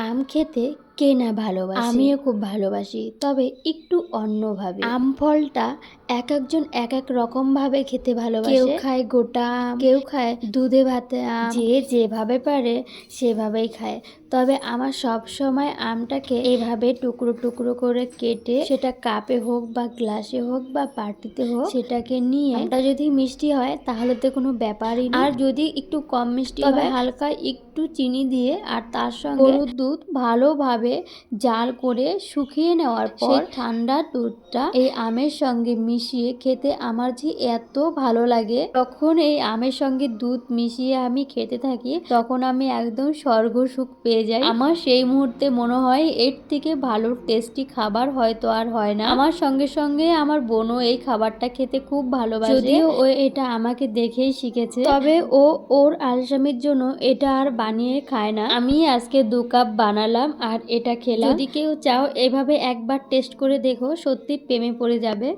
আম খেতে কে না ভালোবাসে, আমিও খুব ভালোবাসি, তবে একটু অন্যভাবে। আম ফলটা এক একজন এক এক রকম ভাবে খেতে ভালোবাসে। কেউ খায় গোটা আম, কেউ খায় দুধে ভাতে আম, যে যেভাবে পারে সেভাবেই খায়। তবে আমার সব সময় আমটাকে এভাবে টুকরো টুকরো করে কেটে, সেটা কাপে হোক বা গ্লাসে হোক বা বাটিতে হোক, সেটাকে নিয়ে আমটা যদি মিষ্টি হয় তাহলে তো কোনো ব্যাপারই না। আর যদি একটু কম মিষ্টি তবে হালকা একটু চিনি দিয়ে আর তার সঙ্গে গরুর দুধ ভালোভাবে জাল করে শুকিয়ে নেওয়ার পর ঠান্ডা দুধটা এই আমের সঙ্গে মিশিয়ে খেতে আমার যে এত ভালো লাগে। তখন এই আমের সঙ্গে দুধ মিশিয়ে আমি খেতে থাকি, তখন আমি একদম স্বর্গ সুখ পেয়ে যাই। আমার সেই মুহূর্তে মনে হয় এর থেকে ভালো টেস্টি খাবার হয়তো আর হয় না। আমার সঙ্গে সঙ্গে আমার বোনও এই খাবারটা খেতে খুব ভালোবাসে, যদিও ও এটা আমাকে দেখেই শিখেছে, তবে ও ওর আলসামির জন্য এটা আর বানিয়ে খায় না। আমি আজকে 2 কাপ বানালাম আর এটা খেলাম। যদি কেউ চাও এভাবে একবার টেস্ট করে দেখো, সত্যি প্রেমে পড়ে যাবে।